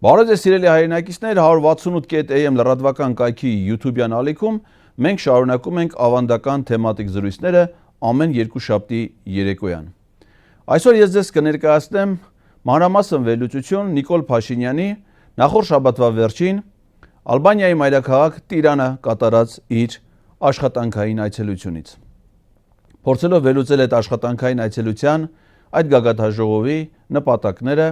Բարև ձեզ սիրելի հայրենակիցներ, 168.am լրատվական կայքի YouTube-յան ալիքում մենք շարունակում ենք ավանդական թեմատիկ զրույցները ամեն երկուշաբթի երեկոյան։ Այսօր ես ձեզ կներկայացնեմ մանրամասն վերլուծություն Նիկոլ Փաշինյանի նախորդ շաբաթվա վերջին Ալբանիայի մայրաքաղաք Տիրանը կատարած իր աշխատանքային այցելությունից։ Փորձելով վերլուծել այդ աշխատանքային այցելության այդ գագաթաժողովի նպատակները,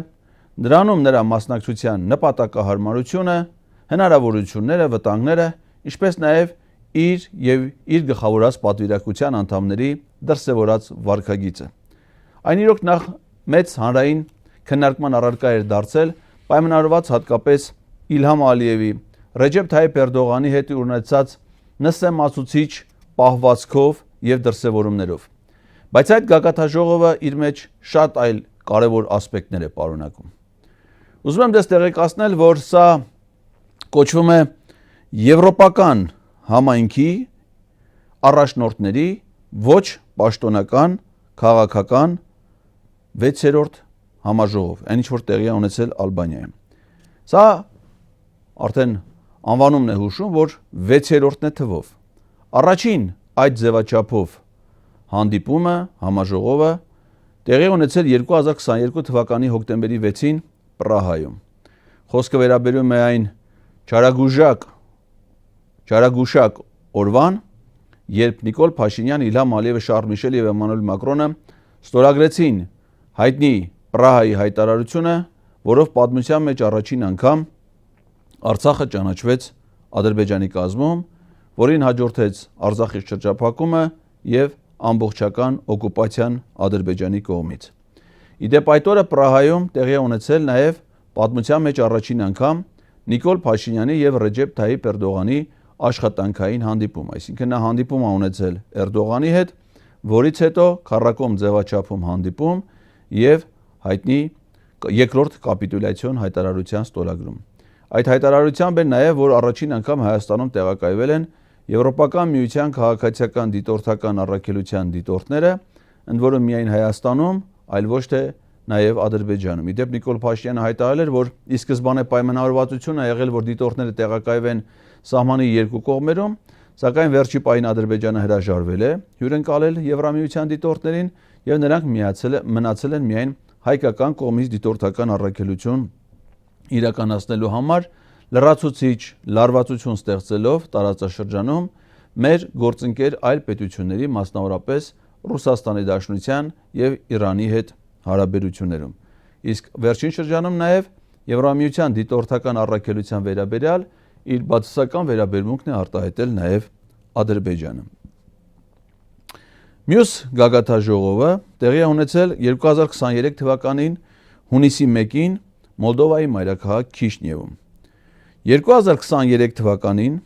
Դրանում նրա մասնակցության նպատակահարմարությունը, հնարավորությունները, վտանգները, ինչպես նաև իր գլխավորած պատվիրակության անդամների դրսևորած վարքագիծը։ Այն իրոք նախ մեծ հանրային քննարկման առարկա էր դարձել պայմանավորված հատկապես Իլհամ Ալիևի, Ռեջեփ Թայիփ Էրդողանի հետ ունեցած նսեմացուցիչ պահվածքով եւ դրսևորումներով։ Բայց այդ գագաթաժողովը իր մեջ շատ այլ կարևոր ասպեկտներ է պարունակում։ Ուզում եմ դες տեղեկացնել, որ սա կոչվում է եվրոպական համայնքի առաջնորդների ոչ պաշտոնական քաղաքական 6-րդ համաժողով, այն ինչ որ տեղի է ունեցել Ալբանիայում։ Սա արդեն անվանումն է հուշում, որ 6-րդն է թվով։ Առաջին այդ ձևաչափով հանդիպումը, համաժողովը տեղի ունեցել 2022 թվականի հոկտեմբերի 6-ին Պրահայում։ Խոսքը վերաբերում է այն չարագուշակ օրվան, երբ Նիկոլ Փաշինյան, Իլհամ Ալիևը, Շարլ Միշել եւ Էմանուել Մակրոնը ստորագրեցին հայտնի Պրահայի հայտարարությունը, որով պատմության մեջ առաջին անգամ Արցախը ճանաչվեց Ադրբեջանի կազմում, որին հաջորդեց Արցախի շրջափակումը եւ ամբողջական օկուպացիան Ադրբեջանի կողմից։ Իդեպ այդ օրը Պրահայում տեղի ունեցել նաև պատմության մեջ առաջին անգամ Նիկոլ Փաշինյանի եւ Ռեջեփ Թայիփ Էրդողանի աշխատանքային հանդիպում, այսինքն նա հանդիպում է ունեցել Էրդողանի հետ, որից հետո քառակոմ ձևաչափում հանդիպում եւ հայտնի երկրորդ կապիտուլյացիոն հայտարարության ստորագրում։ Այդ հայտարարությամբ է նաև, որ առաջին անգամ Հայաստանում տեղակայվել են Եվրոպական միության քաղաքացիական դիտորդական առաքելության դիտորդները, ընդ որում միայն Հայաստանում, այլ ոչ թե նաև Ադրբեջանում։ Իդեպ Նիկոլ Փաշինյանը հայտարարել էր, որ ի սկզբանե պայմանավորվածություն է եղել, որ դիտորդները տեղակայվեն սահմանի երկու կողմերում, սակայն վերջի պահին Ադրբեջանը հրաժարվել է հյուրընկալել Եվրամիության դիտորդներին եւ նրանք մնացել են միայն հայկական կողմից դիտորդական առաքելություն իրականացնելու համար լրացուցիչ լարվածություն ստեղծելով տարածաշրջանում մեր գործընկեր այլ պետությունների, մասնավորապես Ռուսաստանի Դաշնության եւ Իրանի հետ հարաբերություններում։ Իսկ վերջին շրջանում նաև Եվրամիության դիտորդական առաքելության վերաբերյալ իր բացասական վերաբերմունքն է արտահայտել նաև Ադրբեջանը։ Մյուս գագաթաժողովը տեղի է ունեցել 2023 թվականին հունիսի 1-ին Մոլդովայի մայրաքաղաք Քիշնիևում։ 2023 թվականին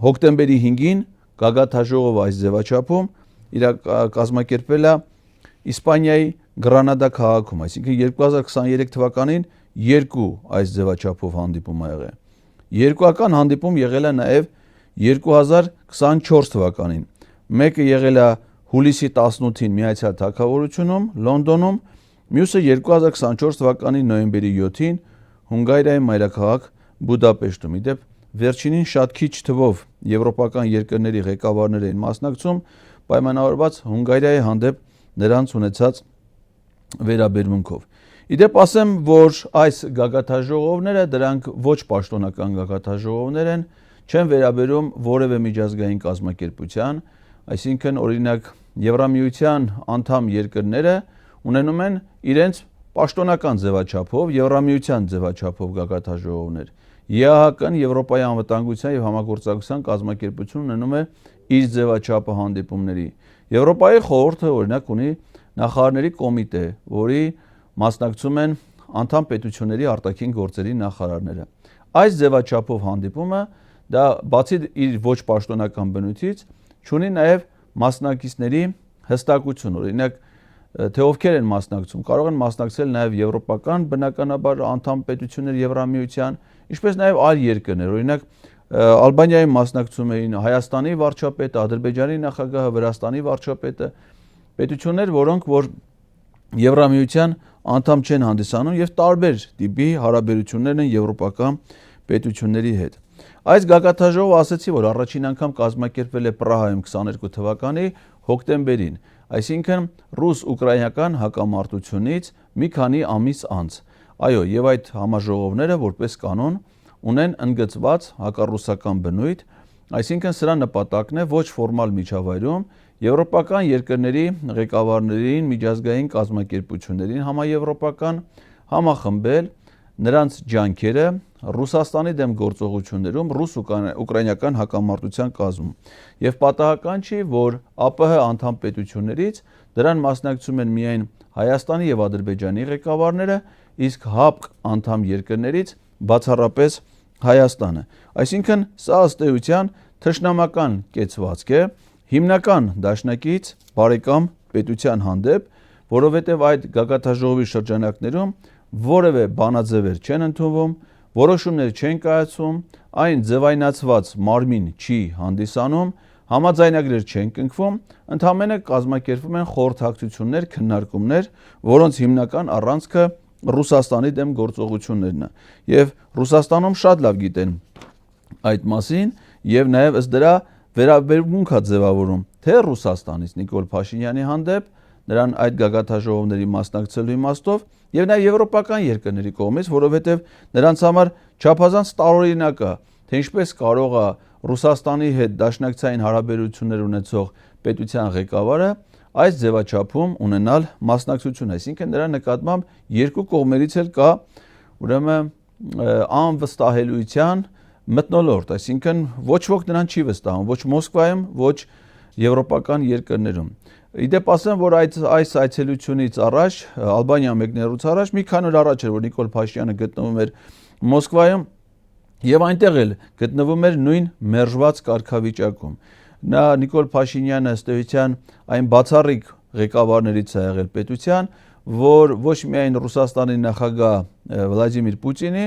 հոկտեմբերի 5-ին գագաթաժողովը այս ձևաչափում կազմակերպվել է Իսպանիայի Գրանադա քաղաքում, այսինքն 2023 թվականին երկու այս ձևաչափով հանդիպում ա եղել։ Երկուական հանդիպում եղել է նաև 2024 թվականին։ Մեկը եղել է հուլիսի 18-ին Միացյալ Թագավորությունում, Լոնդոնում, մյուսը 2024 թվականի նոյեմբերի 7-ին Հունգարիայի մայրաքաղաք Բուդապեշտում։ Իդեպ վերջինին շատ քիչ թվով եվրոպական երկրների ղեկավարներ էին մասնակցում, պայմանավորված Հունգարիայի հանդեպ նրանց ունեցած վերաբերմունքով։ Իդեպ ասեմ, որ այս գագաթաժողովները դրանք ոչ պաշտոնական գագաթաժողովներ են, չեն վերաբերում որևէ միջազգային կազմակերպության, այսինքն օրինակ Եվրամիության անդամ երկրները ունենում են իրենց պաշտոնական ձևաչափով, Եվրամիության ձևաչափով գագաթաժողովներ։ ԵԱՀԿ-ն Եվրոպայի անվտանգության եւ համագործակցության կազմակերպությունն ունենում է իր ձևաչափը հանդիպումների։ Եվրոպայի խորհուրդը օրինակ ունի նախարարների կոմիտե, որի մասնակցում են անդամ պետությունների արտաքին գործերի նախարարները։ Այս ձևաչափով հանդիպումը դա բացի իր ոչ պաշտոնական բնույթից ունի նաև մասնակիցների հստակություն, օրինակ թե ովքեր են մասնակցում, կարող են մասնակցել նաև եվրոպական բնականաբար անդամ պետություններ Եվրամիության, ինչպես նաև այլ երկրներ, օրինակ Ալբանիայի մասնակցում էին Հայաստանի վարչապետը, Ադրբեջանի նախագահը, Վրաստանի վարչապետը, պետություններ, որոնք որ Եվրամիության անդամ չեն հանդիսանում եւ տարբեր տիպի հարաբերություններ են եվրոպական պետությունների հետ։ Այս գագաթնաժողովը ասացի, որ առաջին անգամ կազմակերպվել է Պրահայում 22 թվականի հոկտեմբերին, այսինքն ռուս-ուկրաինական հակամարտությունից մի քանի ամիս անց։ Այո, եւ այդ համաժողովները որպես կանոն ունեն ընդգծված հակառուսական բնույթ, այսինքն սրա նպատակն է ոչ ֆորմալ միջավայրում եվրոպական երկրների ղեկավարներին, միջազգային կազմակերպություններին համաեվրոպական համախմբել նրանց ջանքերը Ռուսաստանի դեմ գործողություններում ռուս-ուկրաինական հակամարտության կազմում։ Եվ պատահական չի, որ ԱՊՀ անդամ պետություններից դրան մասնակցում են միայն Հայաստանի եւ Ադրբեջանի ղեկավարները, իսկ ՀԱՊԿ անդամ երկրներից բացառապես Հայաստանը։ Այսինքն սա ըստ էության թշնամական կեցվածք է հիմնական դաշնակից բարեկամ պետության հանդեպ, որովհետև այդ գագաթնաժողովի շրջանակներում որևէ բանաձևեր չեն ընդունվում, որոշումներ չեն կայացում, այն ձևայնացված մարմին չի հանդիսանում, համաձայնագրեր չեն կնքվում, ընդհանրապես կազմակերպվում են խորհրդակցություններ, քննարկումներ, որոնց հիմնական առանցքը Ռուսաստանի դեմ գործողություններն է։ Եվ Ռուսաստանում շատ լավ գիտեն այդ մասին եւ նաեւ ըստ դրա վերաբերմունք է ձևավորում թե Ռուսաստանից Նիկոլ Փաշինյանի հանդեպ նրան այդ գագաթնաժողովների մասնակցելու իմաստով եւ նաեւ եվրոպական երկրների կողմից, որովհետեւ նրանց համար չափազանց տարօրինակ է, թե ինչպես կարող է Ռուսաստանի հետ դաշնակցային հարաբերություններ ունեցող պետության ղեկավարը այս ձևաչափում ունենալ մասնակցություն, այսինքն նրա նկատմամբ երկու կողմերից էլ կա ուրեմն անվստահելիության մթնոլորտ, այսինքն ոչ ոք նրան չի վստահում, ոչ Մոսկվայում, ոչ եվրոպական երկրներում։ Իդեպ ասեմ, որ այս այցելությունից առաջ, Ալբանիա մեկնելուց առաջ մի քանի օր առաջ էր, որ Նիկոլ Փաշինյանը գտնվում էր Մոսկվայում եւ այնտեղ էլ գտնվում էր նույն մերժված կարգավիճակում։ Նա Նիկոլ Փաշինյանը ըստ էության այն բացառիկ ղեկավարներից է եղել պետության, որ ոչ միայն Ռուսաստանի նախագահ Վլադիմիր Պուտինի,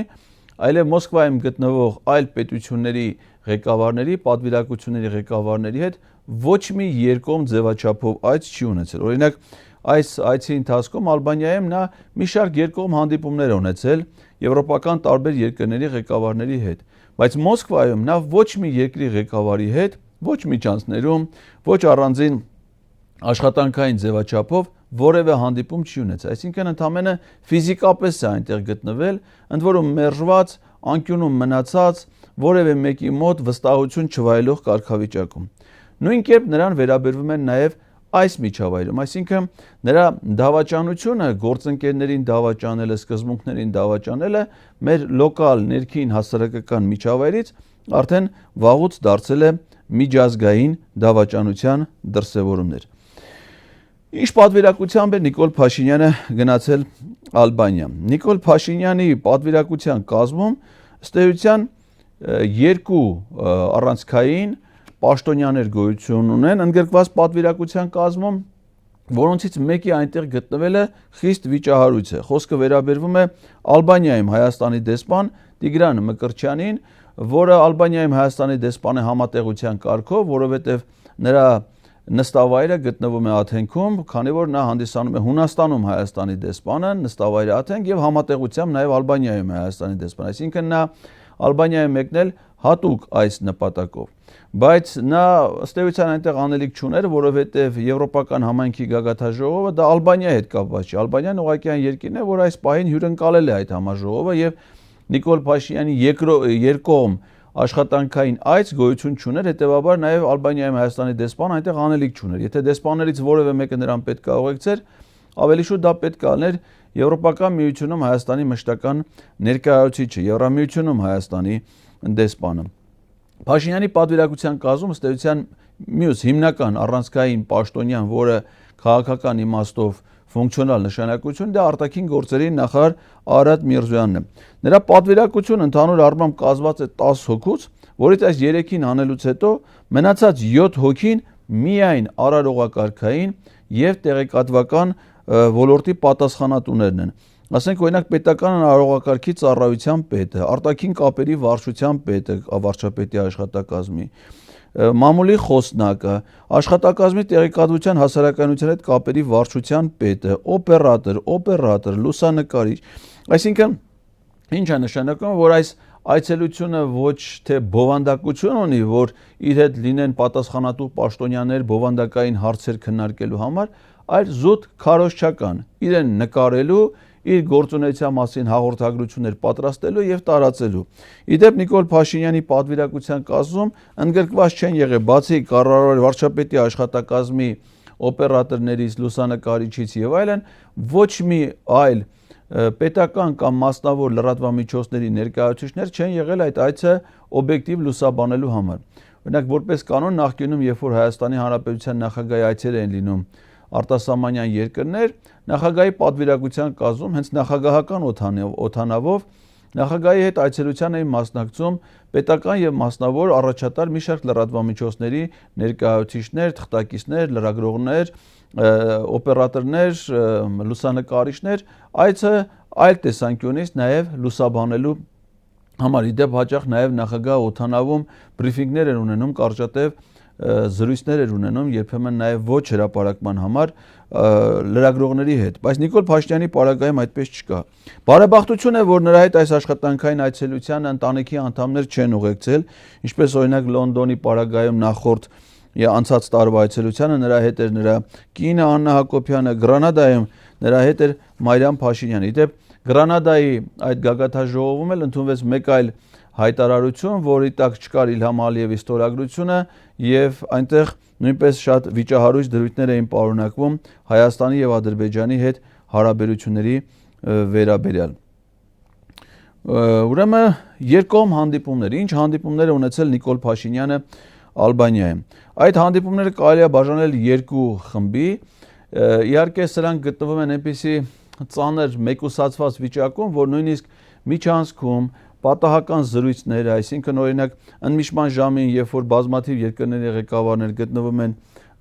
այլև Մոսկվայում գտնվող այլ պետությունների ղեկավարների, պատվիրակությունների ղեկավարների հետ ոչ մի երկկողմ ձևաչափով այց չի ունեցել։ Օրինակ, այս այցի ընթացքում Ալբանիայում նա մի շարք երկկողմ հանդիպումներ է ունեցել եվրոպական տարբեր երկրների ղեկավարների հետ, բայց Մոսկվայում նա ոչ մի երկրի ղեկավարի հետ ոչ միջանցներում, ոչ առանձին աշխատանքային ձևաչափով որևէ հանդիպում չի ունեցել։ Այսինքն ընդհանրապես ֆիզիկապես է այնտեղ գտնվել, ընդ որում մերժված, անկյունում մնացած, որևէ մեկի մոտ վստահություն չվայելող կարգավիճակում։ Նույն կերպ նրան վերաբերվում են նաև այս միջավայրում, այսինքն նրա դավաճանությունը, գործընկերներին դավաճանելը, սկզբունքներին դավաճանելը մեր լոկալ ներքին հասարակական միջավայրից արդեն վաղուց դարձել է միջազգային դավաճանության դրսևորումներ։ Ինչ պատվիրակությամբ է Նիկոլ Փաշինյանը գնացել Ալբանիա։ Նիկոլ Փաշինյանի պատվիրակության կազմում ըստ էության երկու առանցքային պաշտոնյաներ գոյություն ունեն ընդգրկված պատվիրակության կազմում, որոնցից մեկի այնտեղ գտնվելը խիստ վիճահարույց է։ Խոսքը վերաբերվում է Ալբանիայում Հայաստանի դեսպան Տիգրան Մկրտչյանին, որը Ալբանիայում Հայաստանի դեսպան է համատեղության կարգով, որովհետև նրա նստավայրը գտնվում է Աթենքում, քանի որ նա հանդիսանում է Հունաստանում Հայաստանի դեսպանը, նստավայրը Աթենք եւ համատեղությամբ նաեւ Ալբանիայում է Հայաստանի դեսպան, այսինքն նա Ալբանիայում եկնել հատուկ այս նպատակով։ Բայց նա ըստ էության այնտեղ անելիք չուներ, որովհետև եվրոպական համայնքի գագաթնաժողովը դա Ալբանիայի հետ կապված չի։ Ալբանիան ուղղակի այն երկիրն է, որ այս պահին հյուրընկալել է այդ համաժողովը եւ Նիկոլ Փաշինյանի երկկողմ աշխատանքային այց գոյություն չուներ, հետեւաբար նաև Ալբանիայում Հայաստանի դեսպան այնտեղ անելիք չուներ։ Եթե դեսպաններից որևէ մեկը նրան պետք է ուղեկցեր, ավելի շուտ դա պետք է ալներ Եվրոպական միությունում Հայաստանի մշտական ներկայացուցիչը, Եվրամիությունում Հայաստանի դեսպանը։ Փաշինյանի պատվիրակության կազմում ըստ էության մյուս հիմնական առանցքային պաշտոնյան, որը քաղաքական իմաստով ֆունկցիոնալ նշանակություն դա արտաքին գործերի նախարար Արադ Միրզոյանն է։ Նրա պատվիրակությունը ընդհանուր առմամբ կազմված է 10 հոգուց, որից այս 3-ին անելուց հետո մնացած 7 հոգին միայն արարողակարգային եւ տեղեկատվական ոլորտի պատասխանատուներն են։ Ասենք օրինակ պետական արարողակարգի ծառայության պետը, արտաքին կապերի վարչության պետը, վարչապետի աշխատակազմի, մամուլի խոսնակը, աշխատակազմի տեղեկատվության հասարակայնության հետ կապերի վարչության պետը, օպերատոր, լուսանկարիչ, այսինքն ինչ է նշանակում, որ այս այցելությունը ոչ թե բովանդակություն ունի, որ իր հետ լինեն պատասխանատու պաշտոնյաներ բովանդակային հարցեր քննարկելու համար, այլ զուտ քարոզչական, իրեն նկարելու, իր գործունեության մասին հաղորդագրություններ պատրաստելու եւ տարածելու։ Իդեպ Նիկոլ Փաշինյանի պատվիրակության կազմում ընդգրկված չեն եղել բացի կառավարության վարչապետի աշխատակազմի օպերատորներից, լուսանկարիչից եւ այլն, ոչ մի այլ պետական կամ մասնավոր լրատվամիջոցների ներկայացուցիչներ չեն եղել այդ այցը օբյեկտիվ լուսաբանելու համար։ Օրինակ, որպես կանոն նախկինում, երբ որ Հայաստանի Հանրապետության նախագահի այցեր էին լինում արտասահմանյան երկրներ, նախագահի պատվիրակության կազմում հենց նախագահական օթանավով նախագահի հետ այցելության էին մասնակցում պետական եւ մասնավոր առաջատար մի շարք լրատվամիջոցների ներկայացուցիչներ, թղթակիցներ, լրագրողներ, օպերատորներ, լուսանկարիչներ, այցը այլ տեսանկյունից նաև լուսաբանելու համար իդեպ հաճախ նաև նախագահ օթանավում բրիֆինգներ են ունենում, կարճատև զրույցներ են ունենում, երբեմն նաև ոչ հրապարակման համար լրագրողների հետ, բայց Նիկոլ Փաշինյանի պարագայում այդպես չկա։ Բարեբախտություն է, որ նրա հետ այս աշխատանքային այցելության ընտանիքի անդամներ չեն ուղեկցել, ինչպես օրինակ Լոնդոնի պարագայում նախորդ անցած տարվա այցելությանը նրա հետ էր նրա կինը Աննա Հակոբյանը, Գրանադայում նրա հետ էր Մարիամ Փաշինյանը։ Իդեպ Գրանադայի այդ գագաթաժողովում էլ ընդունվեց մեկ այլ հայտարարություն, որի տակ չկար Իլհամ Ալիևի ստորագրությունը եւ այնտեղ նույնպես շատ վիճահարույց դրույթներ էին պարունակվում Հայաստանի եւ Ադրբեջանի հետ հարաբերությունների վերաբերյալ։ Ուրեմն երկկողմ հանդիպումներ, ինչ հանդիպումներ է ունեցել Նիկոլ Փաշինյանը Ալբանիայում։ Այդ հանդիպումները կարելի է բաժանել երկու խմբի։ Իհարկե սրանք գտնվում են այնպիսի ծանր մեկուսացված վիճակում, որ նույնիսկ միջանցքում պատահական զրույցներ, այսինքն օրինակ ընդմիջման ժամին, երբ որ բազմաթիվ երկրների ղեկավարներ գտնվում են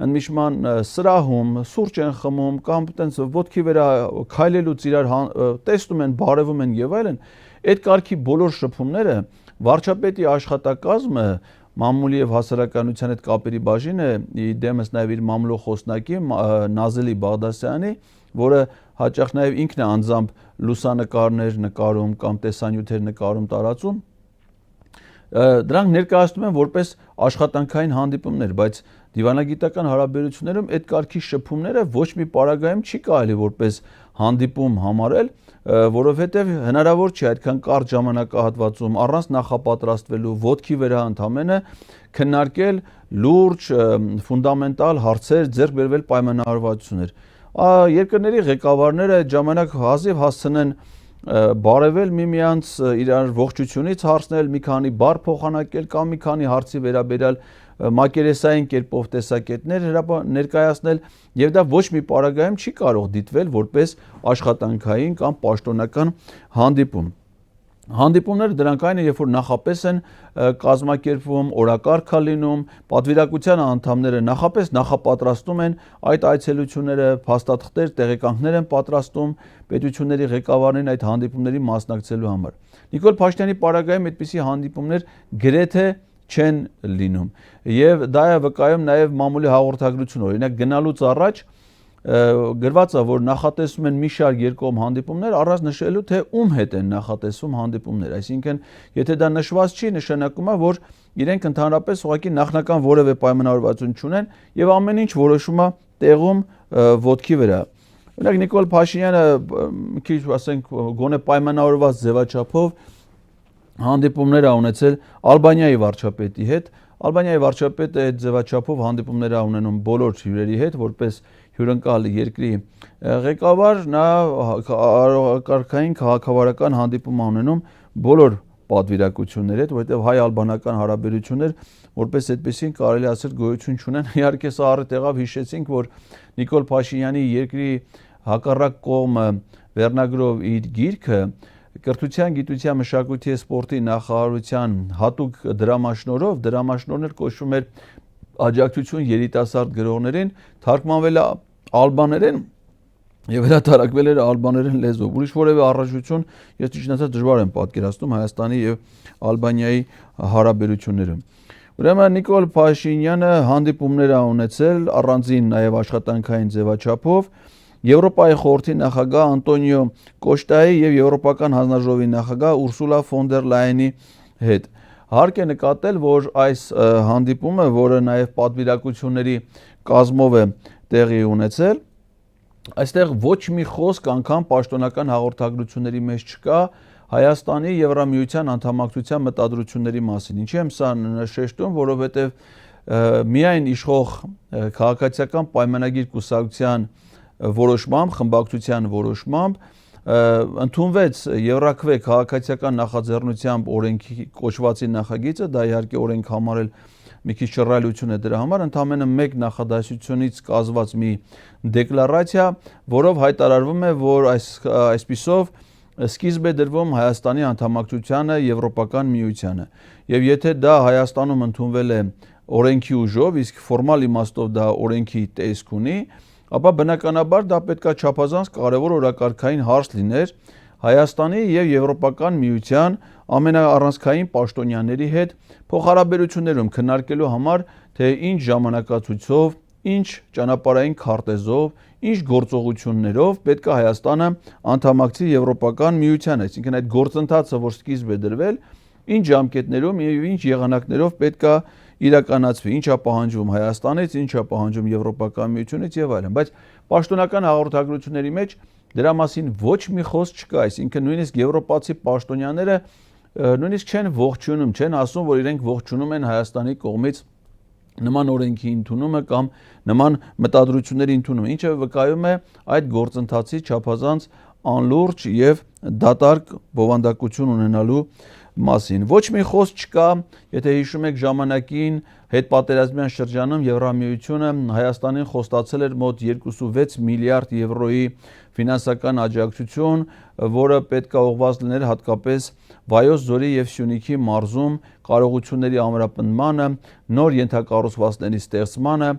ընդմիջման սրահում, սուրճ են խմում կամ տենց ոտքի վրա քայլելուց իրար տեսնում են, բարևում են եւ այլն, այդ կարգի բոլոր շփումները վարչապետի աշխատակազմը մամուլի եւ հասարակայնության հետ կապերի բաժինը դեմս նաեւ իր մամուլի խոսնակի Նազելի Բաղդասարյանի, որը հաճախ նաեւ ինքն է անձամբ լուսանկարներ նկարում կամ տեսանյութեր նկարում տարածում, դրանք ներկայացնում են որպես աշխատանքային հանդիպումներ, բայց դիվանագիտական հարաբերություններում այդ կարգի շփումները ոչ մի պարագայում չի կարելի որպես հանդիպում համարել, որովհետև հնարավոր չէ այդքան կարճ ժամանակահատվածում առանց նախապատրաստվելու ոտքի վրա ընդամենը քննարկել լուրջ ֆունդամենտալ հարցեր, ձեռք բերվել պայմանավորվածություններ։ Երկրների ղեկավարները այդ ժամանակ հազիվ հասցնեն բարևել միմյանց, իրար ողջությունից հարցնել, մի քանի բառ փոխանակել կամ մի քանի հարցի վերաբերյալ մակերեսային կերպով տեսակետներ ներկայացնել եւ դա ոչ մի պարագայում չի կարող դիտվել որպես աշխատանքային կամ պաշտոնական հանդիպում։ Հանդիպումները դրանք այն է, երբ որ նախապես են կազմակերպվում, օրակարգ է լինում, պատվիրակության անդամները նախապես նախապատրաստում են այդ այցելությունները, փաստաթղթեր, տեղեկանքներ են պատրաստում պետությունների ղեկավարներին այդ հանդիպումների մասնակցելու համար։ Նիկոլ Փաշինյանի պարագայում այդպիսի հանդիպումներ գրեթե չեն լինում եւ դա է վկայում նաեւ մամուլի հաղորդագրությունը, օրինակ գնալուց առաջ գրված է, որ նախատեսում են մի շարք երկկողմ հանդիպումներ, առանց նշելու, թե ում հետ են նախատեսում հանդիպումներ, այսինքն եթե դա նշված չի, նշանակում է, որ իրենք ընդհանրապես ուղղակի նախնական որևէ պայմանավորվածություն չունեն եւ ամեն ինչ որոշում է տեղում ոտքի վրա։ Օրինակ Նիկոլ Փաշինյանը մի քիչ ասենք գոնե պայմանավորված ձևաչափով հանդիպումներ ա ունեցել Ալբանիայի վարչապետի հետ։ Ալբանիայի վարչապետը այդ ձևաչափով հանդիպումներ ա ունենում բոլոր հյուրերի հետ, որպես հյուրընկալ երկրի ղեկավար, նա կարգային քաղաքավարական հանդիպում ա ունենում բոլոր պատվիրակությունների հետ, որովհետև հայ-ալբանական հարաբերություններ որպես այդպեսին կարելի ասել գոյություն չունեն։ Իհարկե սա առիթ եղավ, հիշեցինք, որ Նիկոլ Փաշինյանի երկրի հակառակ կողմը վերնագրով իր գիրքը Կրթության, գիտության, մշակույթի եւ սպորտի նախարարության հատուկ դրամաշնորհով, դրամաշնորհներ կոչվում էր աջակցություն երիտասարդ գրողներին, թարգմանվել է ալբաներեն եւ հրատարակվել էր ալբաներեն լեզվով։ Ուրիշ որևէ առնչություն ես ճիշտ ասած դժվար եմ պատկերացնում Հայաստանի եւ Ալբանիայի հարաբերությունները։ Ուրեմն Նիկոլ Փաշինյանը հանդիպումներ է ունեցել առանձին նաև աշխատանքային ձևաչափով Եվրոպայի խորհրդի նախագահ Անտոնիո Կոշտայի եւ Եվրոպական հանձնաժողովի նախագահ Ուրսուլա ֆոն դեր Լայենի հետ։ Հարկ է նկատել, որ այս հանդիպումը, որը նաև պատվիրակությունների կազմով է տեղի ունեցել, այստեղ ոչ մի խոսք անգամ պաշտոնական հաղորդագրությունների մեջ չկա Հայաստանի Եվրամիության անդամակցության մտադրությունների մասին։ Ինչի եմ սա շեշտում, որովհետև միայն իշխող քաղաքացիական պայմանագիր կուսակցության որոշմամբ, խմբակցության որոշմամբ ընդունվեց Եվրաքվե քաղաքացիական նախաձեռնությամբ օրենքի կոչվածի նախագիծը, դա իհարկե օրենք համարել մի քիչ շռայլություն է դրա համար, ընդամենը մեկ նախադասությունից կազմված մի դեկլարացիա, որով հայտարարվում է, որ այսպիսով սկիզբ է դրվում Հայաստանի անդամակցությանը Եվրոպական միությանը։ Եվ եթե դա Հայաստանում ընդունվել է օրենքի ուժով, իսկ ֆորմալ իմաստով դա օրենքի տեսք ունի, ապա բնականաբար դա պետքա չափազանց կարևոր օրակարգային հարց լիներ Հայաստանի եւ Եվրոպական միության ամենաառանցքային պաշտոնյաների հետ փոխհարաբերություններում քննարկելու համար, թե ինչ ժամանակացույցով, ինչ ճանապարհային քարտեզով, ինչ գործողություններով պետք է Հայաստանը անդամակցի Եվրոպական միությանը, այսինքն այդ գործընթացը, որ սկիզբ է դրվել, ինչ ժամկետներում եւ ինչ եղանակներով պետք է իրականացվի, ինչ է պահանջվում Հայաստանից, ինչ է պահանջում Եվրոպական միությունից եւ այլն, բայց պաշտոնական հաղորդագրությունների մեջ դրա մասին ոչ մի խոսք չկա, այսինքն նույնիսկ եվրոպացի պաշտոնյաները նույնիսկ չեն ողջունում, չեն ասում, որ իրենք ողջունում են Հայաստանի կողմից նման օրենքի ընդունումը կամ նման մտադրությունների ընդունումը, ինչը վկայում է այդ գործընթացի չափազանց անլուրջ եւ դատարկ բովանդակություն ունենալու մասին։ Ոչ մի խոսք չկա, եթե հիշում եք ժամանակին հետպատերազմյան շրջանում Եվրամիությունը Հայաստանին խոստացել էր մոտ 2.6 միլիարդ եվրոյի ֆինանսական աջակցություն, որը պետք է ուղղված լիներ հատկապես Վայոց ձորի եւ Սյունիքի մարզում կարողությունների ամրապնդմանը, նոր ենթակառուցվածքների ստեղծմանը,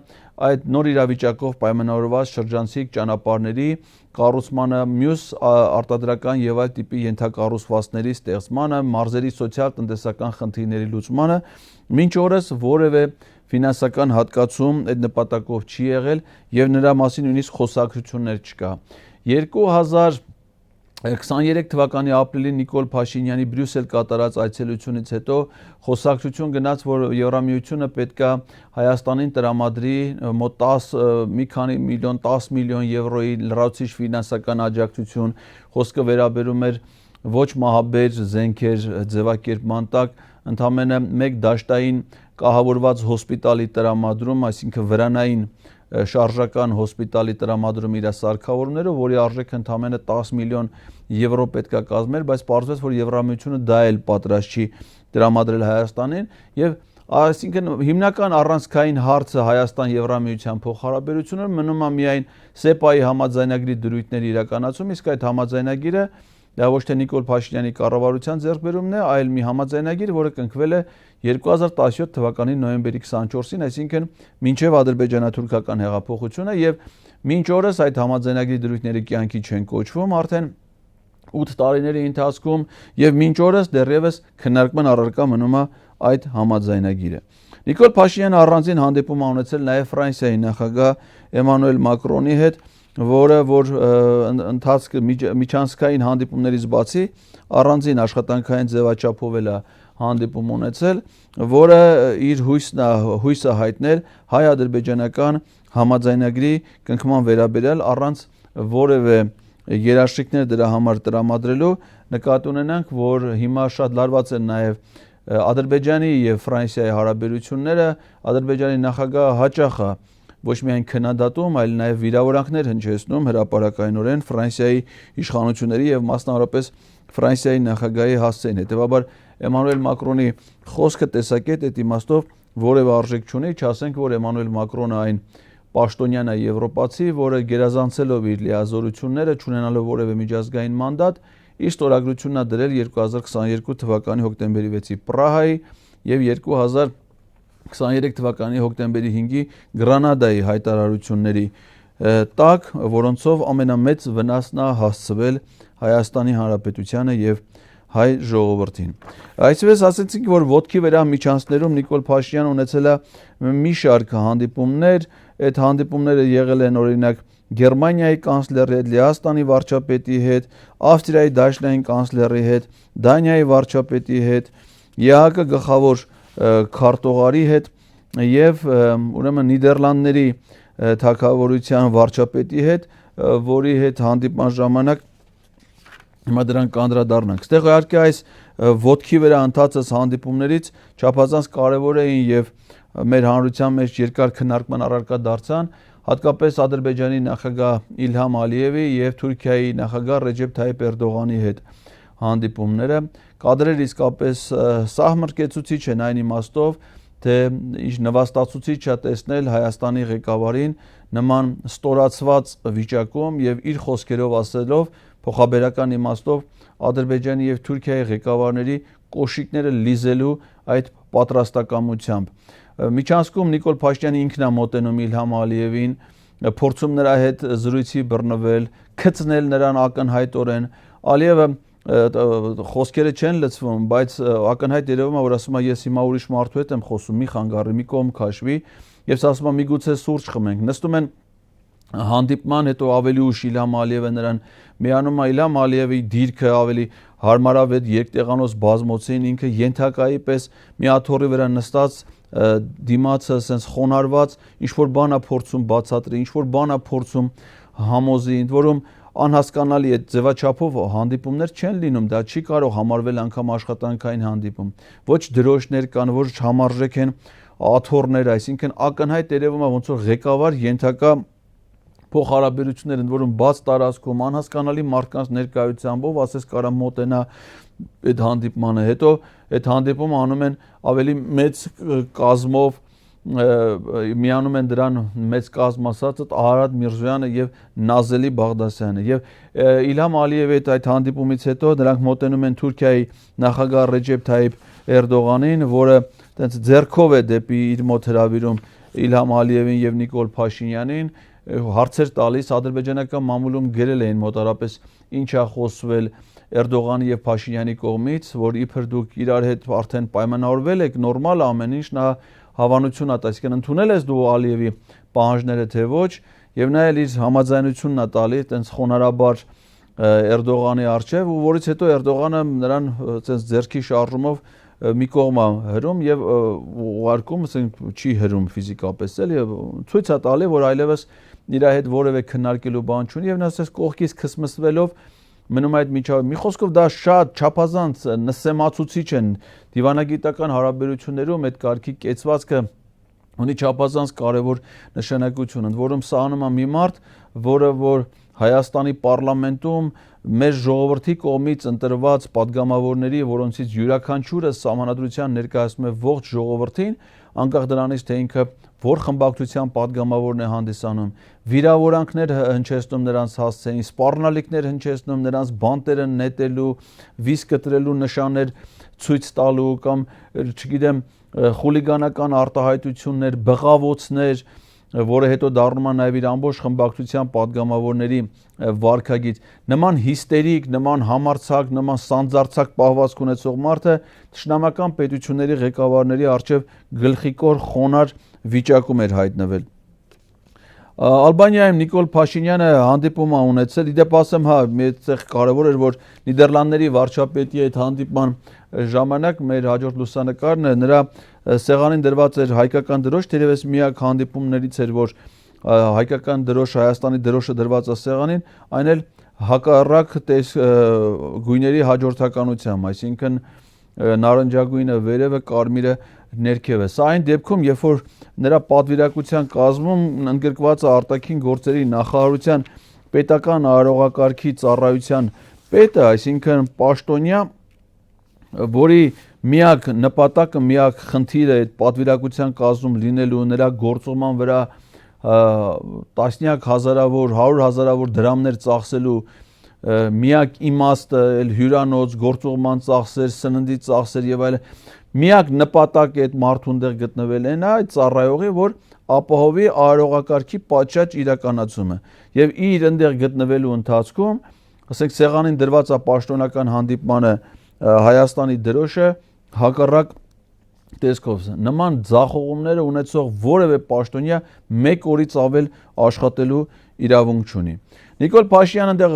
այդ նոր իրավիճակով պայմանավորված շրջանցիկ ճանապարհների կառուցմանը, մյուս արտադրական եւ այլ տիպի ենթակառուցվածքների ստեղծմանը, մարզերի սոցիալ-տնտեսական խնդիրների լուծմանը, մինչ օրս որևէ ֆինանսական հատկացում այդ նպատակով չի եղել եւ նրա մասին նույնիսկ խոսակցություններ չկա։ 2023 թվականի ապրիլին Նիկոլ Փաշինյանի Բրյուսել կատարած այցելությունից հետո խոսակցություն գնաց, որ Եվրամիությունը պետք է Հայաստանին տրամադրի մոտ 10 միլիոն եվրոյի լրացուցիչ ֆինանսական աջակցություն, խոսքը վերաբերում էր ոչ մահաբեր զենքեր ձևակերպման տակ, ընդամենը մեկ դաշտային կահավորված հոսպիտալի տրամադրում, այսինքն վրանային շարժական հոսպիտալի տրամադրում իր սարքավորումները, որի արժեքը ընդամենը 10 միլիոն եվրո պետք է կազմեր, բայց պարզվեց, որ Եվրամիությունը դա էլ պատրաստ չի տրամադրել Հայաստանին եւ այսինքն հիմնական առանցքային հարցը Հայաստան-Եվրամիության փոխհարաբերությունները մնում է միայն ՍԵՊԱ-ի համաձայնագրի դրույթների իրականացում, իսկ այդ համաձայնագիրը դա ոչ թե Նիկոլ Փաշինյանի կառավարության ձեռքբերումն է, այլ մի համաձայնագիր, որը կնքվել է 2017 թվականի նոյեմբերի 24-ին, այսինքն մինչև ադրբեջանա-թուրքական հեղափոխությունը եւ մինչ օրս այդ համաձայնագրի դրույթները կյանքի չեն կոչվում, արդեն 8 տարիների ընթացքում եւ մինչ օրս դեռևս քննարկման առարկա մնում է այդ համաձայնագիրը։ Նիկոլ Փաշինյանը առանձին հանդիպում է ունեցել նաեւ Ֆրանսիայի նախագահ Էմանուել Մակրոնի հետ, որը որ ընթացքը միջանցքային հանդիպումներից բացի առանձին աշխատանքային ձևաչափով էլ է հանդիպում ունեցել, որը իր հույսը հայտնել հայ-ադրբեջանական համաձայնագրի կնքման վերաբերյալ առանց որևէ երաշխիքներ դրա համար տրամադրելու, նկատի ունենանք, որ հիմա շատ լարված են նաև Ադրբեջանի եւ Ֆրանսիայի հարաբերությունները, Ադրբեջանի նախագահը հաճախ է ոչ միայն քննադատում, այլ նաև վիրավորանքներ հնչեցնում հրապարակայնորեն Ֆրանսիայի իշխանությունների եւ մասնավորապես Ֆրանսիայի նախագահի հասցեին։ Հետևաբար Էմանուել Մակրոնի խոսքը տեսակետ այդ իմաստով որևէ արժեք չունի, չասենք, որ Էմանուել Մակրոնը այն պաշտոնյան է եվրոպացի, որը գերազանցելով իր լիազորությունները, չունենալով որևէ միջազգային մանդատ, իր ստորագրությունն է դրել 2022 թվականի հոկտեմբերի 6-ի Պրահայի եւ 2023 թվականի հոկտեմբերի 5-ի Գրանադայի հայտարարությունների տակ, որոնցով ամենամեծ վնասն է հասցվել Հայաստանի Հանրապետությանը եւ հայ ժողովրդին։ Այսպես ասեցինք, որ ոտքի վրա միջանցներում Նիկոլ Փաշինյանը ունեցել է մի շարք հանդիպումներ, այդ հանդիպումները եղել են օրինակ Գերմանիայի կանցլերի հետ, Լեհաստանի վարչապետի հետ, Ավստրիայի դաշնային կանցլերի հետ, Դանիայի վարչապետի հետ, ԵԱՀԿ գլխավոր քարտուղարի հետ եւ ուրեմն Նիդերլանդների թագավորության վարչապետի հետ, որի հետ հանդիպման ժամանակ հիմա դրան կանդրադառնանք։ Այստեղ իհարկե այս ոտքի վրա ընթացած հանդիպումներից չափազանց կարևոր էին եւ մեր հանրության մեջ երկար քննարկման առարկա դարձան, հատկապես Ադրբեջանի նախագահ Իլհամ Ալիևի եւ Թուրքիայի նախագահ Ռեջեփ Թայիփ Էրդողանի հետ հանդիպումները։ Կադրերը իսկապես սահմռկեցուցիչ են այն իմաստով, թե ինչ նվաստացուցիչ է տեսնել Հայաստանի ղեկավարին նման ստորացված վիճակում եւ իր խոսքերով ասելով փոխաբերական իմաստով Ադրբեջանի եւ Թուրքիայի ղեկավարների կոշիկները լիզելու այդ պատրաստակամությամբ։ Միջանցքում Նիկոլ Փաշինյանը ինքն է մոտենում Իլհամ Ալիևին, փորձում նրա հետ զրույցի բռնվել, քծնել նրան ակնհայտորեն։ Ալիևը խոսքերը չեն լցվում, բայց ակնհայտ երևում է, որ ասում է ես հիմա ուրիշ մարդու հետ եմ խոսում, մի խանգարի, մի կողմ քաշվի, եւ ասում է միգուցե սուրճ խմենք։ Նստում են հանդիպման հետո ավելի ուշ Իլհամ Ալիևը նրան միանում է, Իլհամ Ալիևի դիրքը ավելի հարմարավետ երկտեղանոց բազմոցին, ինքը ենթակայի պես մի աթոռի վրա նստած դիմացը ասենց խոնարհված ինչ որ բան է փորձում բացատրի, ինչ որ բան է փորձում համոզի, ընդ որում անհասկանալի է ձևաչափով հանդիպումներ չեն լինում, դա չի կարող համարվել անգամ աշխատանքային հանդիպում։ Ոչ դրոշներ կան, ոչ համարժեք են աթոռներ, այսինքն ակնհայտ երևում է ոնց որ ղեկավար ենթակա փոխհարաբերություններ, ընդ որում բաց տարածքում անհասկանալի մարդկանց ներկայությամբ ասես կարա մոտենա այդ հանդիպմանը, հետո այդ հանդիպումը անում են ավելի մեծ կազմով, միանում են դրան մեծ կազմ ասածը Արարատ Միրզոյանը եւ Նազելի Բաղդասյանը եւ Իլհամ Ալիևի այդ հանդիպումից հետո նրանք մոտենում են Թուրքիայի նախագահ Ռեջեփ Թայիփ Էրդողանին, որը տենց ձեռքով է դեպի իր մոտ հրավիրում Իլհամ Ալիևին եւ Նիկոլ Փաշինյանին, հարցեր տալիս, ադրբեջանական մամուլում գրել էին մոտարապես ինչ է խոսվել Էրդողանի եւ Փաշինյանի կողմից, որ իբր դուք իրար հետ արդեն պայմանավորվել եք, նորմալ ամեն ինչ, նա հավանություն է, այսինքն ընդունել ես դու Ալիևի պահանջները թե ոչ, եւ նա էլ իր համաձայնությունն է տալի, այտենց խոնարհաբար Էրդողանի արչեւ, ու որից հետո Էրդողանը նրան այտենց ձեռքի շարժումով մի կողմ է հրում եւ ուղարկում, ասենք չի հրում ֆիզիկապես էլ եւ ցույց է տալի, որ այլևս իր հետ որևէ քննարկելու բան չունի եւ նա ասես կողքից քսմսվելով մնում այդ միջավայրում։ Մի խոսքով դա շատ չափազանց նսեմացուցիչ են դիվանագիտական հարաբերություններում այդ կարգի կեցվածքը ունի չափազանց կարևոր նշանակություն, ընդ որում սա անում է մի մարդ, որը որ Հայաստանի պարլամենտում մեր ժողովրդի կողմից ընտրված падգամավորների, որոնցից յուրաքանչյուրը սահմանադրության ներկայացնում է ողջ ժողովրդին, անկախ դրանից թե ինքը որ խմբակցության падգամավորն է հանդիսանում, վիրավորանքներ հնչեցնում նրանց հասցեին, սպառնալիքներ հնչեցնում նրանց բանտերը նետելու, վիզ կտրելու նշաններ ցույց տալու կամ չգիտեմ խուլիգանական արտահայտություններ, բղավոցներ, որը հետո դառնում է նաև իր ամբողջ խմբակցության падգամավորների վարքագիծ, նման հիստերիկ, նման համարձակ, նման սանձարձակ պահվածք ունեցող մարդը թշնամական պետությունների ղեկավարների առջև գլխիկոր խոնար վիճակում էր հայտնվել։ Ալբանիայում Նիկոլ Փաշինյանը հանդիպում է ունեցել, իդեպ ասեմ, հա, այդտեղ կարևոր էր, որ Նիդերլանդների վարչապետի այդ հանդիպման ժամանակ մեր հաջորդ լուսանկարն է, նրա սեղանին դրված էր հայկական դրոշ, թերևս միակ հանդիպումներից էր, որ հայկական դրոշ, Հայաստանի դրոշը դրված է սեղանին, այն էլ հակառակ գույների հաջորդականությամբ, այսինքն նարնջագույնը վերևը, կարմիրը ներքևը։ Սա այն դեպքում, երբ որ նրա պատվիրակության կազմում ընդգրկված է արտաքին գործերի նախարարության պետական արարողակարգի ծառայության պետը, այսինքն պաշտոնյա, որի միակ նպատակը, միակ խնդիրը այդ պատվիրակության կազմում լինելու նրա գործողման վրա տասնյակ հազարավոր, 100,000-ավոր դրամներ ծախսելու միակ իմաստը, հյուրանոց, գործողման ծախսեր, սննդի ծախսեր եւ այլն, միակ նպատակը այդ մարդուն դեղ գտնվել են այդ ծառայողի, որ ապահովի արարողակարգի պատշաճ իրականացումը եւ իր ընդեղ գտնվելու ընթացքում, ասենք սեղանին դրված է պաշտոնական հանդիպմանը Հայաստանի դրոշը հակառակ տեսքով նման ձախողումները ունեցող որևէ պաշտոնյա 1 օրից ավել աշխատելու իրավունք չունի։ Նիկոլ Փաշինյանը այնտեղ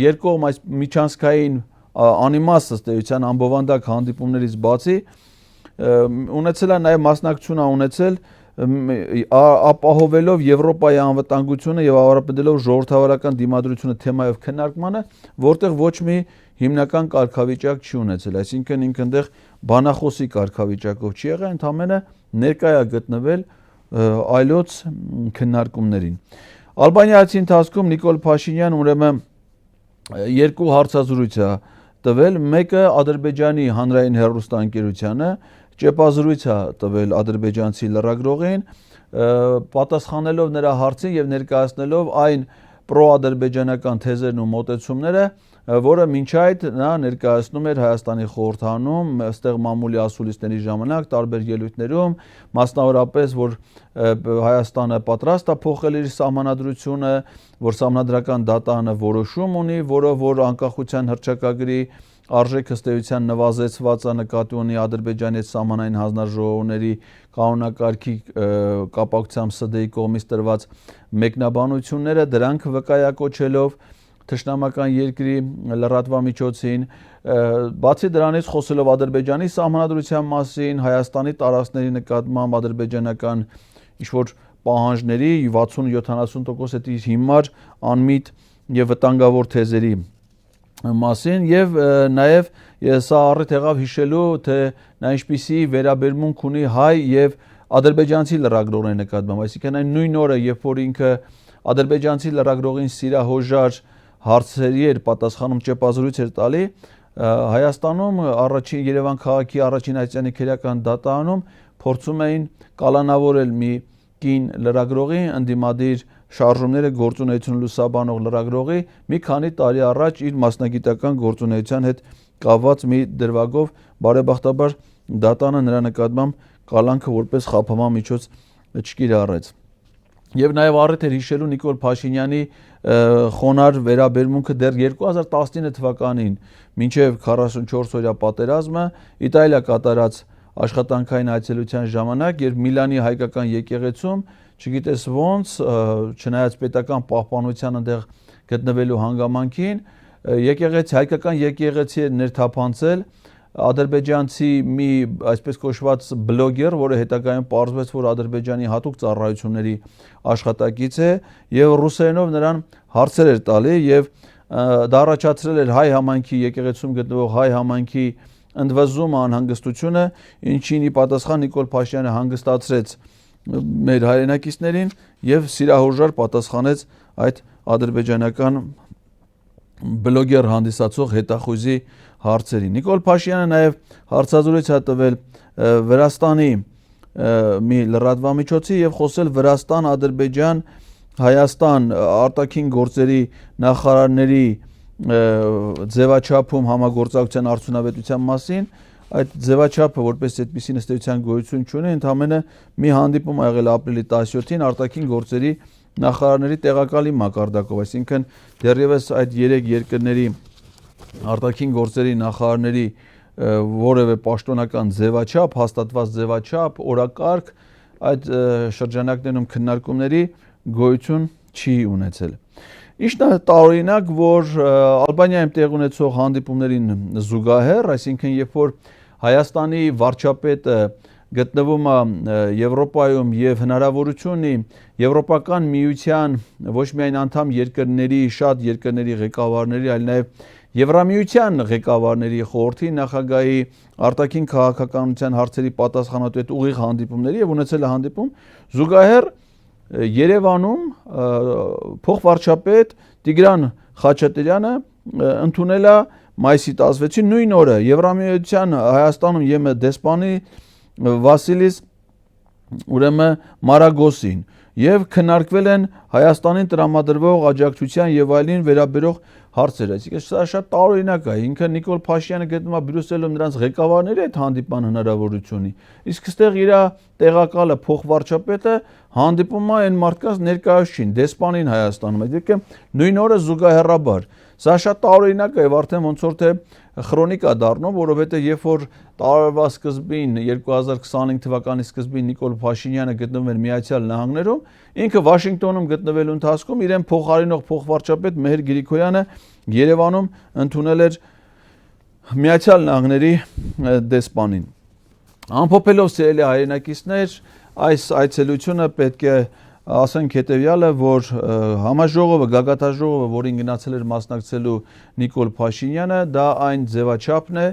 երկկողմ այս միջանցքային անիմաստ ըստ էության անբովանդակ հանդիպումներից բացի ունեցել է նաև մասնակցություն ունեցել ապահովելով Եվրոպայի անվտանգությունը եւ ավարտելով ժողովրդավարական դիմադրությունը թեմայով քննարկմանը, որտեղ ոչ մի հիմնական կարգավիճակ չի ունեցել, այսինքն ինքը այնտեղ բանախոսի կարգավիճակով չի եղել, ընդամենը ներկայ է գտնվել այլոց քննարկումներին։ Ալբանիացի ընթացքում Նիկոլ Փաշինյան ուրեմն 2 հարցազրույց է տվել, մեկը Ադրբեջանի հանրային հեռուստաընկերությանը ճեպազրույց է տվել ադրբեջանցի լրագրողին, պատասխանելով նրա հարցին եւ ներկայացնելով այն պրոադրբեջանական թեզերն ու մոտեցումները, որը մինչ այդ նա ներկայացնում էր Հայաստանի խորհրդանում, այստեղ մամուլի ասուլիսների ժամանակ տարբեր ելույթներում, մասնավորապես որ Հայաստանը պատրաստ է փոխել իր սահմանադրությունը, որ սահմանադրական դատանը որոշում ունի, որը որ անկախության հռչակագրի արժեքը ըստ էության նվազեցված է նկատի ունի Ադրբեջանի հետ սահմանային հանձնաժողովների կանոնակարգի կապակցությամբ ՍԴ-ի կողմից տրված մեկնաբանությունները, դրանք վկայակոչելով թշնամական երկրի լրատվամիջոցին, բացի դրանից խոսելով Ադրբեջանի սահմանադրության մասին, Հայաստանի տարածքների նկատմամբ ադրբեջանական ինչ-որ պահանջների 60-70% հիմար անմիտ եւ վտանգավոր թեզերի մասին եւ նաեւ սա առիթ եղավ հիշելու թե նա ինչպիսի վերաբերմունք ունի հայ եւ ադրբեջանցի լրագրողների նկատմամբ, այսինքն այն նույն օրը, երբ որ ինքը ադրբեջանցի լրագրողին սիրահոժար հարցերի էր պատասխանում ճեպազրույց էր տալի, Հայաստանում առաջին Երևան քաղաքի առաջին այցյանի քերական դատարանում փորձում էին կալանավորել մի կին լրագրողի ընդդիմադիր շարժումները գործունեություն լուսաբանող լրագրողի մի քանի տարի առաջ իր մասնագիտական գործունեության հետ կապված մի դրվագով բարեբախտաբար դատանը նրա նկատմամբ կալանքը որպես խափանման միջոց չկիրառեց։ Եվ նաև առիթ էր հիշելու Նիկոլ Փաշինյանի խոնար վերաբերմունքը դեռ 2019 թվականին մինչև 44-օրյա պատերազմը Իտալիա կատարած աշխատանքային այցելության ժամանակ, երբ Միլանի հայկական եկեղեցում, չգիտես ոնց, չնայած պետական պահպանության այնտեղ գտնվելու հանգամանքին, հայկական եկեղեցի էր ներթափանցել ադրբեջանցի մի այսպես կոչված բլոգեր, որը հետագայում պարզվեց, որ Ադրբեջանի հատուկ ծառայությունների աշխատակից է եւ ռուսերենով նրան հարցեր էր տալի եւ դա առաջացրել էր հայ համայնքի եկեղեցում գտնվող հայ համայնքի ընդվզումը անհանգստությունը, ինչին ի պատասխան Նիկոլ Փաշինյանը հանգստացրեց մեր հայրենակիցներին եւ սիրահորժար պատասխանեց այդ ադրբեջանական բլոգեր հանդիսացող հետախույզի հարցերին։ Նիկոլ Փաշինյանը նաև հարցազրույց է տվել Վրաստանի մի լրատվամիջոցի եւ խոսել Վրաստան, Ադրբեջան, Հայաստան արտաքին գործերի նախարարների ձևաչափում համագործակցության արդյունավետության մասին, այդ ձևաչափը որպես այդպիսին ըստ էության գոյություն չունի, ընդամենը մի հանդիպում ա եղել ապրիլի 17-ին արտաքին գործերի նախարարների տեղակալի մակարդակով, այսինքն դեռևս այդ 3 երկրների արտաքին գործերի նախարարների որևէ պաշտոնական ձևաչափ, հաստատված ձևաչափ, օրակարգ այդ շրջանակներում քննարկումների գոյություն չի ունեցել։ Իշտ է տարօրինակ, որ Ալբանիայում տեղ ունեցող հանդիպումներին զուգահեռ, այսինքն երբ որ Հայաստանի վարչապետը գտնվում է Եվրոպայում եւ հնարավորություն ունի Եվրոպական միության ոչ միայն անդամ երկրների, շատ երկրների ղեկավարների, այլ նաեւ Եվրամիության ղեկավարների խորհրդի նախագահի արտաքին քաղաքականության հարցերի պատասխանատու հետ ուղիղ հանդիպումների եւ ունեցել է հանդիպում զուգահեռ Երևանում փոխվարչապետ Տիգրան Խաչատրյանը ընդունել է մայիսի 16-ին նույն օրը Եվրամիության Հայաստանում ԵՄ դեսպանի Վասիլիս ուրեմն Մարագոսին եւ քննարկվել են Հայաստանին տրամադրվող աջակցության եւ այլին վերաբերող հարցեր, այսինքն սա շատ տարօրինակ է, ինքը Նիկոլ Փաշինյանը գտնվում է Բրյուսելում նրանց ղեկավարների հետ հանդիպան հնարավորություն ունի, իսկ այստեղ իր տեղակալը փոխվարչապետը հանդիպում է այն մարդկանց ներկայացուցիչին, դեսպանին Հայաստանում, այսինքն նույն օրը զուգահեռաբար, Սա շատ տարօրինակ է եւ արդեն ոնց որ թե քրոնիկա դառնում, որովհետեւ երբ որ տարվա սկզբին 2025 թվականի սկզբին Նիկոլ Փաշինյանը գտնվում էր Միացյալ Նահանգներում, ինքը Վաշինգտոնում գտնվելու ընթացքում իրեն փոխարինող փոխվարչապետ Մեհեր Գրիգորյանը Երևանում ընդունել էր Միացյալ Նահանգների դեսպանին։ Ամփոփելով սիրելի հայրենակիցներ, այս այցելությունը պետք է ասենք հետևյալը, որ համաժողովը, գագաթաժողովը, որին գնացել էր մասնակցելու Նիկոլ Փաշինյանը, դա այն ձևաչափն է,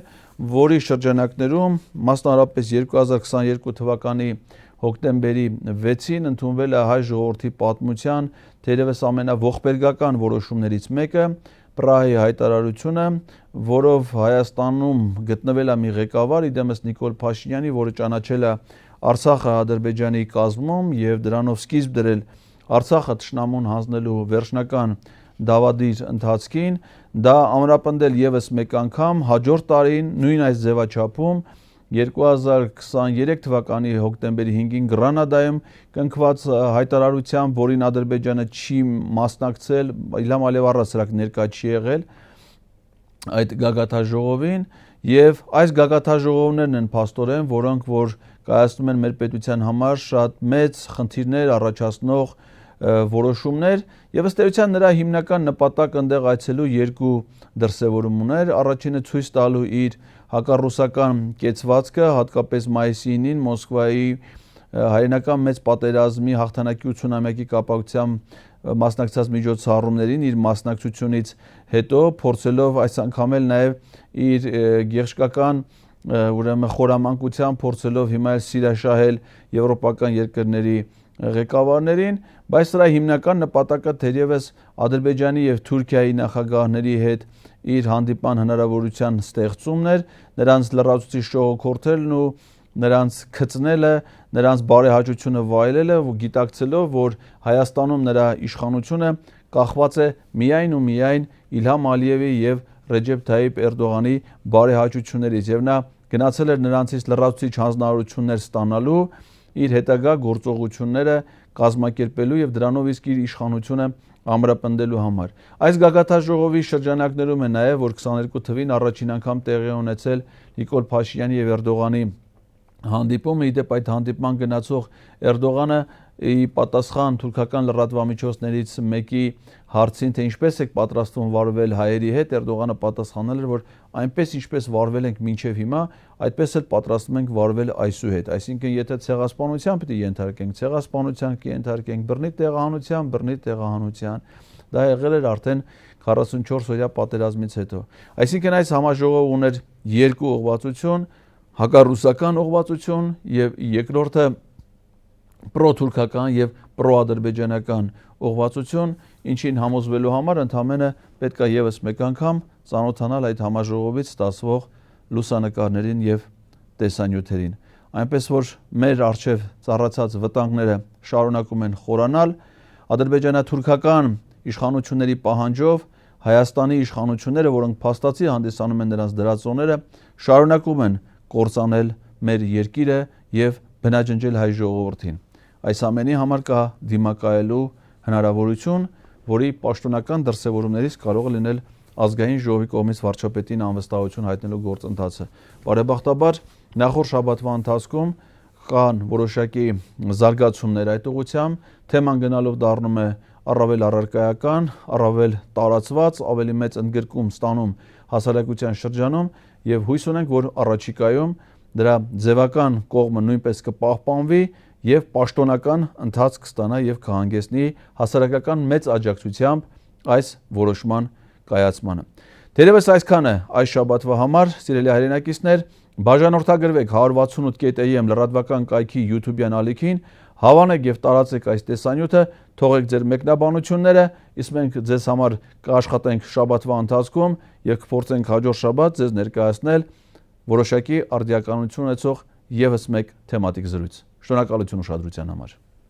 որի շրջանակներում մասնավորապես 2022 թվականի հոկտեմբերի 6-ին ընդունվել է հայ ժողովրդի պատմության թերևս ամենաողբերգական որոշումներից մեկը, Պրահայի հայտարարությունը, որով Հայաստանում գտնվել է մի ղեկավար, իդեմս Նիկոլ Փաշինյանի, որը ճանաչել է Արցախը Ադրբեջանի կազմում եւ դրանով սկիզբ դրել Արցախը թշնամուն հանձնելու վերջնական դավադիր ընթացքին, դա ամրապնդել եւս մեկ անգամ հաջորդ տարին նույն այս ձևաչափում 2023 թվականի հոկտեմբերի 5-ին Գրանադայում կնքված հայտարարությամբ, որին Ադրբեջանը չի մասնակցել, Իլհամ Ալիև առասարակ ներկա չի եղել այդ գագաթաժողովին, եւ այս գագաթաժողովներն են փաստորեն, որոնք որ կայացնում են մեր պետության համար շատ մեծ խնդիրներ առաջացնող որոշումներ եւ ըստ էության նրա հիմնական նպատակը ընդեղ այցելու երկու դրսեւորում ուներ, առաջինը ցույց տալու իր հակառուսական կեցվածքը, հատկապես մայիսի 9-ին Մոսկվայի հայրենական մեծ պատերազմի հաղթանակի 81-ի կապակցությամբ մասնակցած միջոցառումներին իր մասնակցությունից հետո փորձելով այս անգամ էլ նաեւ իր գեղեցկական ուրեմն խորամանկությամբ փորձելով հիմա էլ սիրաշահել եվրոպական երկրների ղեկավարներին, բայց սրա հիմնական նպատակը թերևս Ադրբեջանի եւ Թուրքիայի նախագահների հետ իր հանդիպան հնարավորության ստեղծումն էր, նրանց լրացուցիչ շողոքորթելն ու նրանց քծնելը, նրանց բարեհաճությունը վայելելը, գիտակցելով, որ Հայաստանում նրա իշխանությունը կախված է միայն ու միայն Իլհամ Ալիևի եւ Ռեջեփ Թայիփ Էրդողանի բարեհաճություններից եւ նա գնացել էր նրանցից լրացուցիչ հանձնարարություններ ստանալու, իր հետագա գործողությունները կազմակերպելու եւ դրանով իսկ իր իշխանությունը ամրապնդելու համար։ Այս գագաթաժողովի շրջանակներում է նաեւ, որ 22 թվին առաջին անգամ տեղի ունեցել Նիկոլ Փաշինյանի եւ Էրդողանի հանդիպումը, իդեպ այդ հանդիպման գնացող Էրդողանը ի պատասխան թուրքական լրատվամիջոցներից մեկի հարցին, թե ինչպես եք պատրաստվում վարվել հայերի հետ, Էրդողանը պատասխանել էր, որ այնպես ինչպես վարվել ենք մինչև հիմա, այդպես էլ պատրաստվում ենք վարվել այսուհետ, այսինքն եթե ցեղասպանության պիտի ենթարկենք, ցեղասպանության կենթարկենք, բռնի տեղահանության, դա եղել էր արդեն 44 օրյա պատերազմից հետո։ Այսինքն այս համաժողովը ուներ երկու ուղղվածություն, հակառուսական ուղղվածություն եւ երկրորդը պրոթուրքական եւ պրոադրբեջանական ուղղվածություն, ինչին համոզվելու համար ընդամենը պետք է եւս մեկ անգամ ծանոթանալ այդ համաժողովից ստացվող լուսանկարներին եւ տեսանյութերին։ Այնպես որ մեր արժեվ ծառացած վտանգները շարունակում են խորանալ, ադրբեջանա-թուրքական իշխանությունների պահանջով Հայաստանի իշխանությունները, որոնք փաստացի հանդիսանում են նրանց դրածոները, շարունակում են կործանել մեր երկիրը եւ բնաջնջել հայ ժողովրդին։ Այս ամենի համար կա դիմակայելու հնարավորություն, որի պաշտոնական դրսևորումներից կարող է լինել ազգային ժողովի կողմից վարչապետին անվստահություն հայտնելու գործընթացը։ Բարեբախտաբար նախորդ շաբաթվա ընթացքում կան որոշակի զարգացումներ այդ ուղղությամբ, թեման գնալով դառնում է առավել առարկայական, առավել տարածված, ավելի մեծ ընդգրկում ստանում հասարակության շրջանում եւ հույս ունենք, որ առաջիկայում դրա ձևական կողմը նույնպես կպահպանվի եւ պաշտոնական ընթացք կստանա եւ կհանգեցնի հասարակական մեծ աջակցությամբ այս որոշման կայացմանը։ Թերևս այսքանը այս շաբաթվա համար, սիրելի հայրենակիցներ, բաժանորդագրվեք 168.am լրատվական կայքի YouTube-յան ալիքին, հավանեք եւ տարածեք այս տեսանյութը, թողեք ձեր մեկնաբանությունները, իսկ մենք ձեզ համար կաշխատենք շաբաթվա ընթացքում եւ կփորձենք հաջորդ շաբաթ ձեզ ներկայացնել որոշակի արդիականություն ունեցող եւս մեկ թեմատիկ զրույց։ Շնորհակալություն ուշադրության համար։